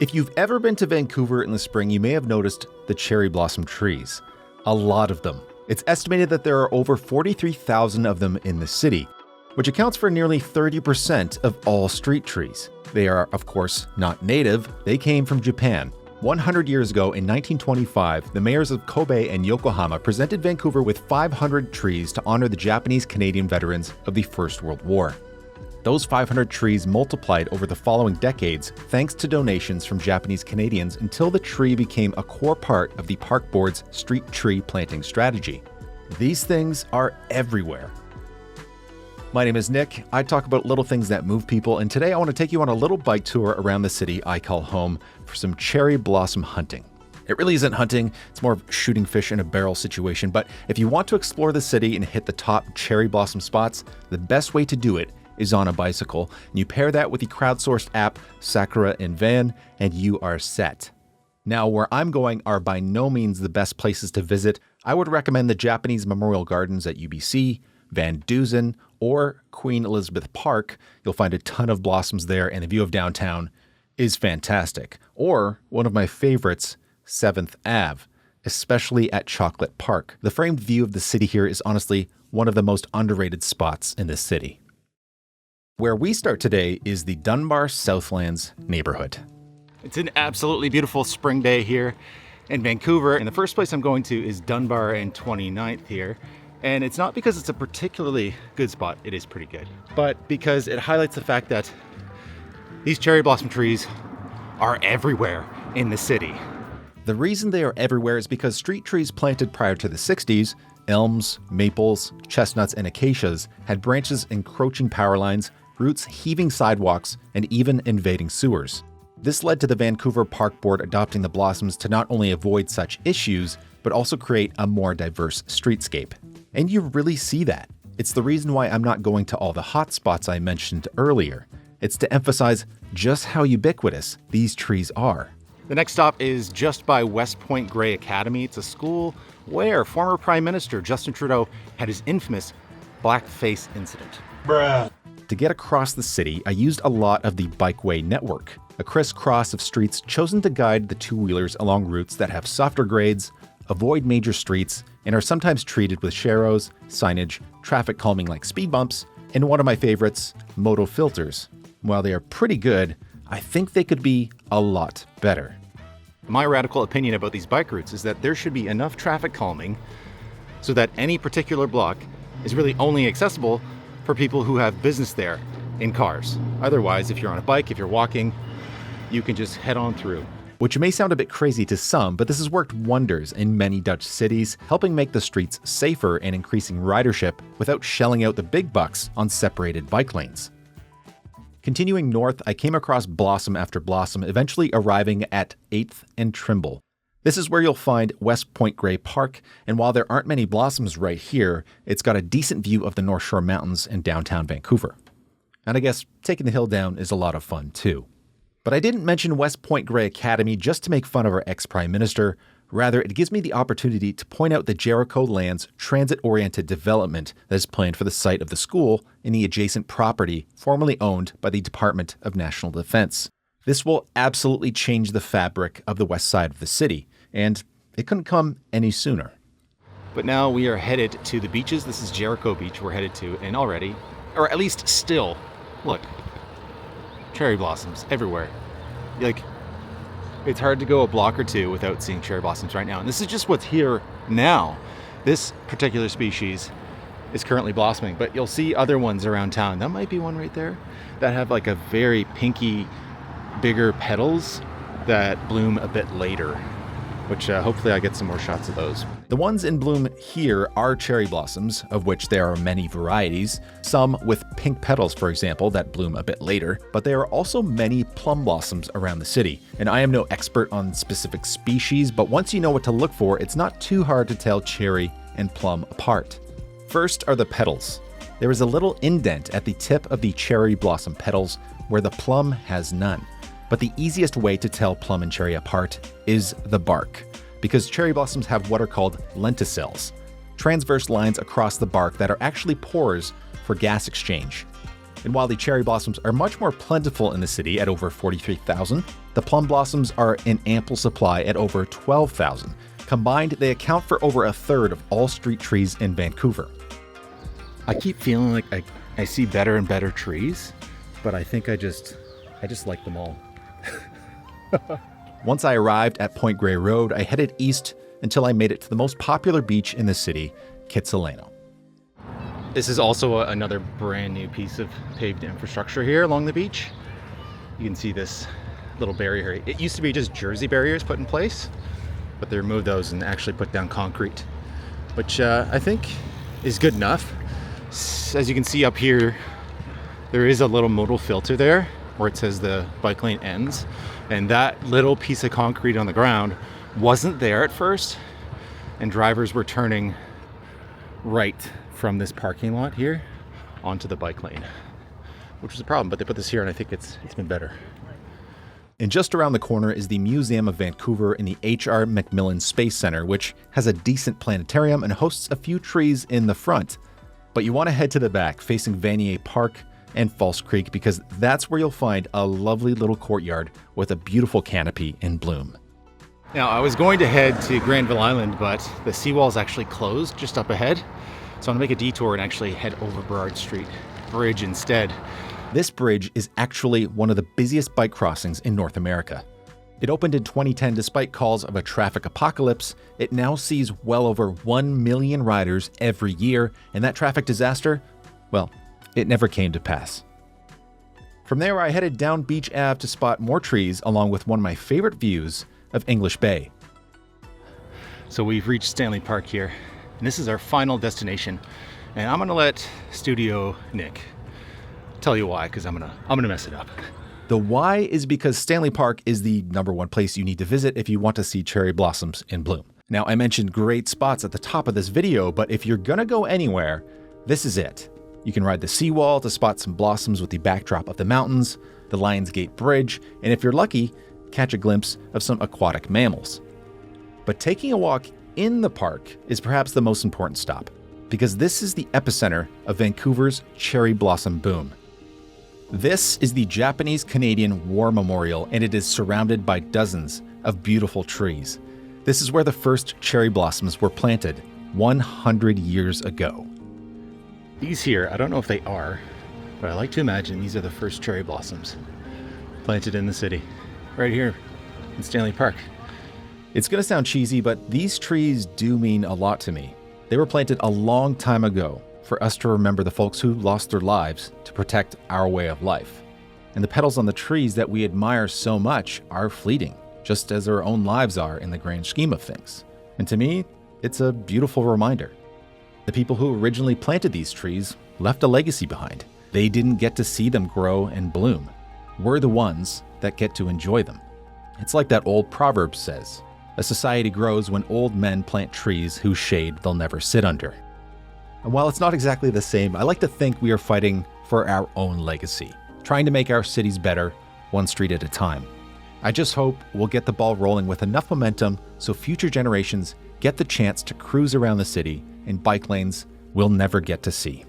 If you've ever been to Vancouver in the spring, you may have noticed the cherry blossom trees. A lot of them. It's estimated that there are over 43,000 of them in the city, which accounts for nearly 30% of all street trees. They are, of course, not native. They came from Japan. 100 years ago, in 1925, the mayors of Kobe and Yokohama presented Vancouver with 500 trees to honor the Japanese-Canadian veterans of the First World War. Those 500 trees multiplied over the following decades thanks to donations from Japanese Canadians until the tree became a core part of the Park Board's street tree planting strategy. These things are everywhere. My name is Nick. I talk about little things that move people, and today I want to take you on a little bike tour around the city I call home for some cherry blossom hunting. It really isn't hunting, it's more of shooting fish in a barrel situation, but if you want to explore the city and hit the top cherry blossom spots, the best way to do it is on a bicycle, and you pair that with the crowdsourced app Sakura in Van, and you are set. Now, where I'm going are by no means the best places to visit. I would recommend the Japanese Memorial Gardens at UBC, Van Dusen, or Queen Elizabeth Park. You'll find a ton of blossoms there, and the view of downtown is fantastic. Or, one of my favorites, 7th Ave, especially at Chocolate Park. The framed view of the city here is honestly one of the most underrated spots in this city. Where we start today is the Dunbar Southlands neighborhood. It's an absolutely beautiful spring day here in Vancouver, and the first place I'm going to is Dunbar and 29th here. And it's not because it's a particularly good spot, it is pretty good, but because it highlights the fact that these cherry blossom trees are everywhere in the city. The reason they are everywhere is because street trees planted prior to the 60s, elms, maples, chestnuts, and acacias, had branches encroaching power lines, roots heaving sidewalks, and even invading sewers. This led to the Vancouver Park Board adopting the blossoms to not only avoid such issues, but also create a more diverse streetscape. And you really see that. It's the reason why I'm not going to all the hot spots I mentioned earlier. It's to emphasize just how ubiquitous these trees are. The next stop is just by West Point Grey Academy. It's a school where former Prime Minister Justin Trudeau had his infamous blackface incident. Bruh. To get across the city, I used a lot of the bikeway network, a crisscross of streets chosen to guide the two-wheelers along routes that have softer grades, avoid major streets, and are sometimes treated with sharrows, signage, traffic calming like speed bumps, and one of my favorites, moto filters. While they are pretty good, I think they could be a lot better. My radical opinion about these bike routes is that there should be enough traffic calming so that any particular block is really only accessible for people who have business there in cars. Otherwise, if you're on a bike, if you're walking, you can just head on through. Which may sound a bit crazy to some, but this has worked wonders in many Dutch cities, helping make the streets safer and increasing ridership without shelling out the big bucks on separated bike lanes. Continuing north, I came across blossom after blossom, eventually arriving at 8th and Trimble. This is where you'll find West Point Grey Park, and while there aren't many blossoms right here, it's got a decent view of the North Shore Mountains and downtown Vancouver. And I guess taking the hill down is a lot of fun too. But I didn't mention West Point Grey Academy just to make fun of our ex-Prime Minister. Rather, it gives me the opportunity to point out the Jericho land's transit-oriented development that is planned for the site of the school in the adjacent property formerly owned by the Department of National Defense. This will absolutely change the fabric of the west side of the city, and it couldn't come any sooner. But now we are headed to the beaches. This is Jericho Beach we're headed to, and already, or at least still, look, cherry blossoms everywhere. Like, it's hard to go a block or two without seeing cherry blossoms right now. And this is just what's here now. This particular species is currently blossoming, but you'll see other ones around town. That might be one right there that have like a very pinky, bigger petals that bloom a bit later, which hopefully I get some more shots of those. The ones in bloom here are cherry blossoms, of which there are many varieties, some with pink petals, for example, that bloom a bit later, but there are also many plum blossoms around the city. And I am no expert on specific species, but once you know what to look for, it's not too hard to tell cherry and plum apart. First are the petals. There is a little indent at the tip of the cherry blossom petals where the plum has none. But the easiest way to tell plum and cherry apart is the bark, because cherry blossoms have what are called lenticels, transverse lines across the bark that are actually pores for gas exchange. And while the cherry blossoms are much more plentiful in the city at over 43,000, The plum blossoms are in ample supply at over 12,000. Combined, they account for over a third of all street trees in Vancouver. I keep feeling like I see better and better trees, but I think I just like them all. Once I arrived at Point Grey Road, I headed east until I made it to the most popular beach in the city, Kitsilano. This is also another brand new piece of paved infrastructure here along the beach. You can see this little barrier here. It used to be just Jersey barriers put in place, but they removed those and actually put down concrete, which I think is good enough. As you can see up here, there is a little modal filter there where it says the bike lane ends, and that little piece of concrete on the ground wasn't there at first, and drivers were turning right from this parking lot here onto the bike lane, which was a problem, but they put this here and I think it's been better. And just around the corner is the Museum of Vancouver in the H.R. Macmillan Space Center, which has a decent planetarium and hosts a few trees in the front. But you want to head to the back, facing Vanier Park and False Creek, because that's where you'll find a lovely little courtyard with a beautiful canopy in bloom. Now, I was going to head to Granville Island, but the seawall is actually closed just up ahead. So I'm gonna make a detour and actually head over Burrard Street Bridge instead. This bridge is actually one of the busiest bike crossings in North America. It opened in 2010 despite calls of a traffic apocalypse. It now sees well over 1 million riders every year, and that traffic disaster, well, it never came to pass. From there, I headed down Beach Ave to spot more trees along with one of my favorite views of English Bay. So we've reached Stanley Park here, and this is our final destination. And I'm gonna let Studio Nick tell you why, because I'm gonna mess it up. The why is because Stanley Park is the #1 place you need to visit if you want to see cherry blossoms in bloom. Now, I mentioned great spots at the top of this video, but if you're gonna go anywhere, this is it. You can ride the seawall to spot some blossoms with the backdrop of the mountains, the Lions Gate Bridge, and if you're lucky, catch a glimpse of some aquatic mammals. But taking a walk in the park is perhaps the most important stop, because this is the epicenter of Vancouver's cherry blossom boom. This is the Japanese-Canadian War Memorial, and it is surrounded by dozens of beautiful trees. This is where the first cherry blossoms were planted 100 years ago. These here, I don't know if they are, but I like to imagine these are the first cherry blossoms planted in the city, right here in Stanley Park. It's going to sound cheesy, but these trees do mean a lot to me. They were planted a long time ago for us to remember the folks who lost their lives to protect our way of life. And the petals on the trees that we admire so much are fleeting, just as our own lives are in the grand scheme of things. And to me, it's a beautiful reminder. The people who originally planted these trees left a legacy behind. They didn't get to see them grow and bloom. We're the ones that get to enjoy them. It's like that old proverb says, a society grows when old men plant trees whose shade they'll never sit under. And while it's not exactly the same, I like to think we are fighting for our own legacy, trying to make our cities better, one street at a time. I just hope we'll get the ball rolling with enough momentum so future generations get the chance to cruise around the city in bike lanes we'll never get to see.